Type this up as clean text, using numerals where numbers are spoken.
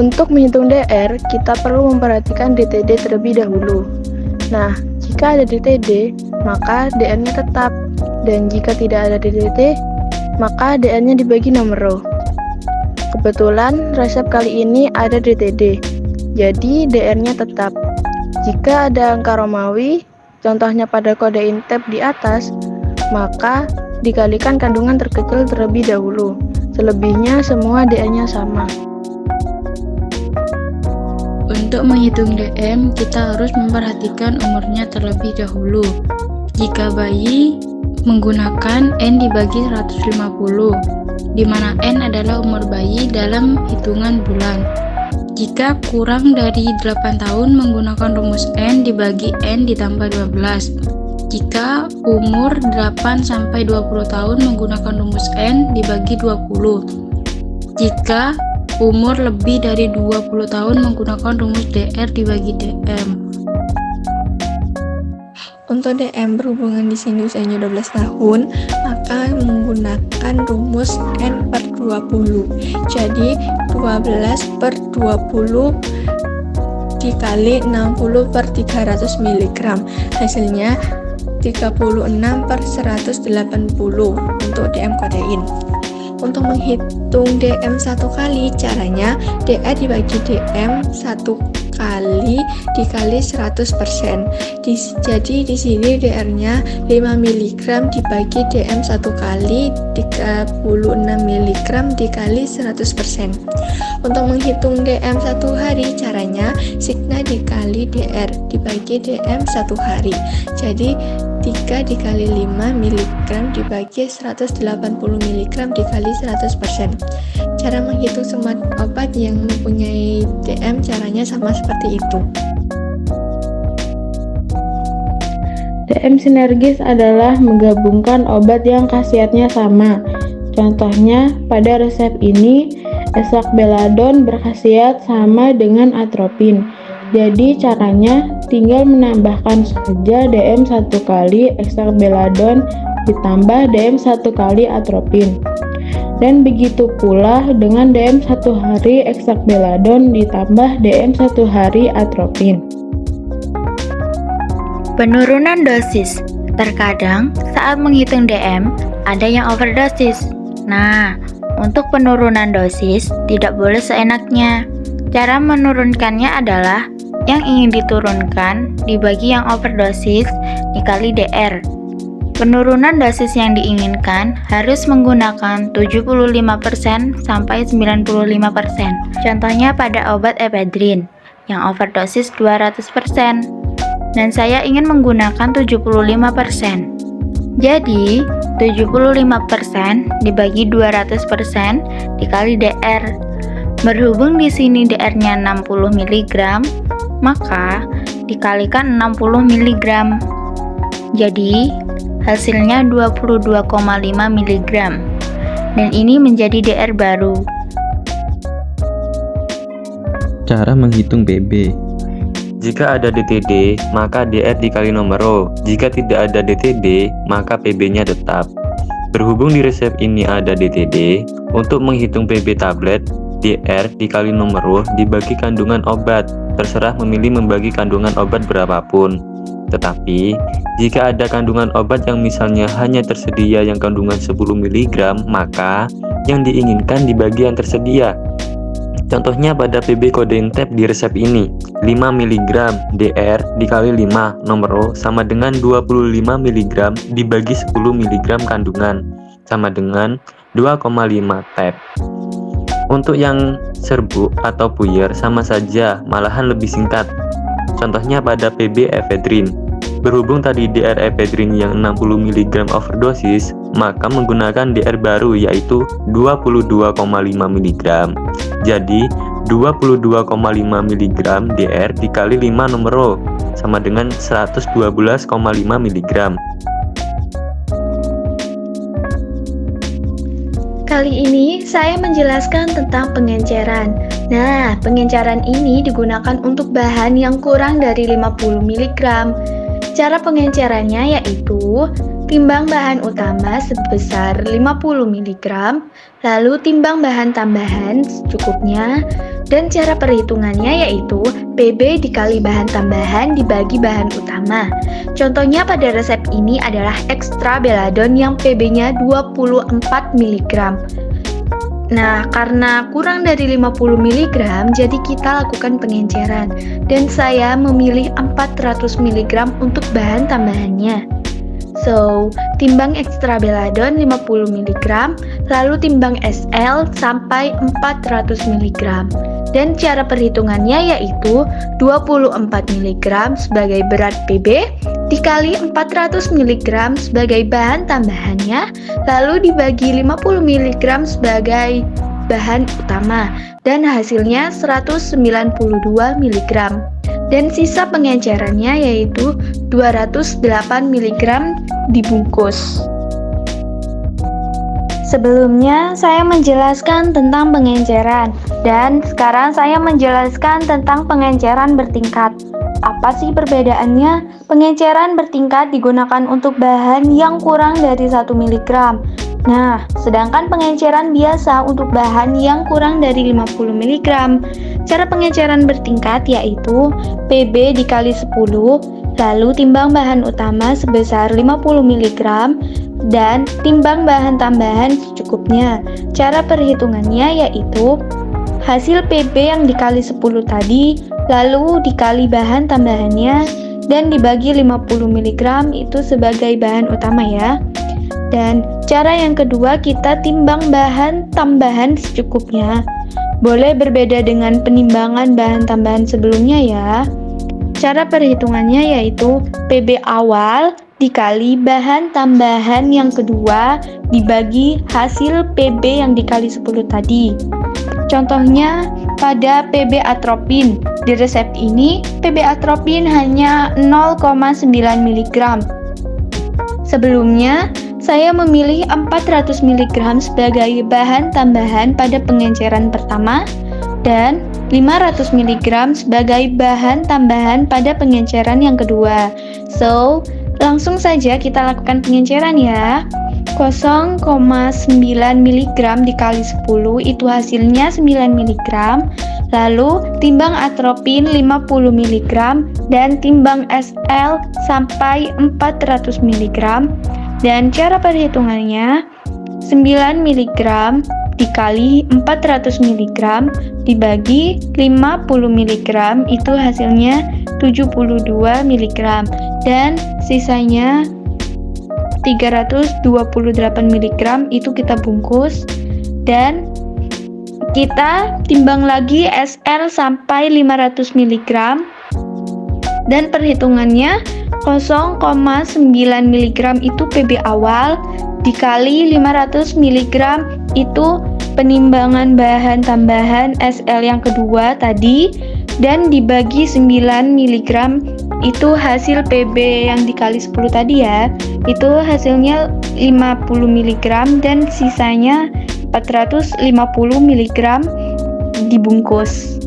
Untuk menghitung DR, kita perlu memperhatikan DTD terlebih dahulu. Nah, jika ada DTD, maka DR-nya tetap. Dan jika tidak ada DTD, maka DR-nya dibagi nomor row. Kebetulan resep kali ini ada DTD, jadi DR-nya tetap. Jika ada angka Romawi, contohnya pada kode intep di atas, maka dikalikan kandungan terkecil terlebih dahulu. Selebihnya semua DR-nya sama. Untuk menghitung DM, kita harus memperhatikan umurnya terlebih dahulu. Jika bayi, menggunakan N dibagi 150, di mana N adalah umur bayi dalam hitungan bulan. Jika kurang dari 8 tahun, menggunakan rumus N dibagi N ditambah 12. Jika umur 8-20 tahun, menggunakan rumus N dibagi 20. Jika umur lebih dari 20 tahun, menggunakan rumus DR dibagi DM. Untuk DM berhubungan di sini usianya 12 tahun, maka menggunakan rumus N per 20. Jadi 12 per 20 dikali 60 per 300 mg. Hasilnya 36 per 180 untuk DM kodein. Untuk menghitung DM satu kali, caranya DR dibagi DM satu kali dikali 100%. Jadi di sini DR-nya 5 mg dibagi DM satu kali 36 mg dikali 100%. Untuk menghitung DM satu hari, caranya sigma dikali DR dibagi DM satu hari. Jadi 3 dikali 5 mg dibagi 180 mg dikali 100%. Cara menghitung semua obat yang mempunyai DM caranya sama seperti itu. DM sinergis adalah menggabungkan obat yang khasiatnya sama. Contohnya, pada resep ini, esakbeladon berkhasiat sama dengan atropin. Jadi caranya tinggal menambahkan saja DM satu kali esakbeladon ditambah DM satu kali atropin. Dan begitu pula dengan DM satu hari esakbeladon ditambah DM satu hari atropin. Penurunan dosis. Terkadang saat menghitung DM ada yang overdosis. Nah, untuk penurunan dosis tidak boleh seenaknya. Cara menurunkannya adalah yang ingin diturunkan dibagi yang overdosis dikali DR. Penurunan dosis yang diinginkan harus menggunakan 75% sampai 95%. Contohnya pada obat ephedrine yang overdosis 200% dan saya ingin menggunakan 75%. Jadi 75% dibagi 200% dikali DR. Berhubung di sini DR-nya 60 mg, maka dikalikan 60 mg. Jadi hasilnya 22,5 mg. Dan ini menjadi DR baru. Cara menghitung PB. Jika ada DTD, maka DR dikali nomor row. Jika tidak ada DTD, maka PB-nya tetap. Berhubung di resep ini ada DTD, untuk menghitung PB tablet, DR dikali nomor row dibagi kandungan obat. Terserah memilih membagi kandungan obat berapapun. Tetapi, jika ada kandungan obat yang misalnya hanya tersedia yang kandungan 10 mg, maka yang diinginkan dibagi yang tersedia. Contohnya pada PB kode intep di resep ini, 5 mg DR dikali 5 nomor row sama dengan 25 mg dibagi 10 mg kandungan, sama dengan 2,5 tab. Untuk yang serbuk atau puyer sama saja, malahan lebih singkat. Contohnya pada PB ephedrine. Berhubung tadi DR ephedrine yang 60 mg overdosis, maka menggunakan DR baru yaitu 22,5 mg. Jadi 22,5 mg DR dikali 5 nomor row sama dengan 112,5 mg. Kali ini saya menjelaskan tentang pengenceran. Nah, pengenceran ini digunakan untuk bahan yang kurang dari 50 mg. Cara pengencerannya yaitu timbang bahan utama sebesar 50 mg, lalu timbang bahan tambahan secukupnya, dan cara perhitungannya yaitu PB dikali bahan tambahan dibagi bahan utama. Contohnya pada resep ini adalah ekstra beladon yang PB-nya 24 mg. Nah, karena kurang dari 50 mg, jadi kita lakukan pengenceran. Dan saya memilih 400 mg untuk bahan tambahannya. So, timbang ekstra beladon 50 mg, lalu timbang SL sampai 400 mg. Dan cara perhitungannya yaitu 24 mg sebagai berat PB dikali 400 mg sebagai bahan tambahannya, lalu dibagi 50 mg sebagai bahan utama, dan hasilnya 192 mg. Dan sisa pengencerannya yaitu 208 mg dibungkus. Sebelumnya saya menjelaskan tentang pengenceran, dan sekarang saya menjelaskan tentang pengenceran bertingkat. Apa sih perbedaannya? Pengenceran bertingkat digunakan untuk bahan yang kurang dari 1 mg. Nah, sedangkan pengenceran biasa untuk bahan yang kurang dari 50 mg. Cara pengenceran bertingkat yaitu PB dikali 10, lalu timbang bahan utama sebesar 50 mg, dan timbang bahan tambahan secukupnya. Cara perhitungannya yaitu hasil PB yang dikali 10 tadi, lalu dikali bahan tambahannya, dan dibagi 50 mg itu sebagai bahan utama ya. Dan cara yang kedua, kita timbang bahan tambahan secukupnya. Boleh berbeda dengan penimbangan bahan tambahan sebelumnya ya. Cara perhitungannya yaitu PB awal dikali bahan tambahan yang kedua dibagi hasil PB yang dikali 10 tadi. Contohnya pada PB atropin. Di resep ini PB atropin hanya 0,9 mg. Sebelumnya saya memilih 400 mg sebagai bahan tambahan pada pengenceran pertama dan 500 mg sebagai bahan tambahan pada pengenceran yang kedua. So, langsung saja kita lakukan pengenceran ya. 0,9 mg dikali 10 itu hasilnya 9 mg. Lalu timbang atropin 50 mg dan timbang SL sampai 400 mg. Dan cara perhitungannya 9 mg dikali 400 mg dibagi 50 mg itu hasilnya 72 mg, dan sisanya 328 mg itu kita bungkus, dan kita timbang lagi SL sampai 500 mg, dan perhitungannya 0,9 mg itu PB awal dikali 500 mg itu penimbangan bahan tambahan SL yang kedua tadi, dan dibagi 9 mg itu hasil PB yang dikali 10 tadi ya, itu hasilnya 50 mg dan sisanya 450 mg dibungkus.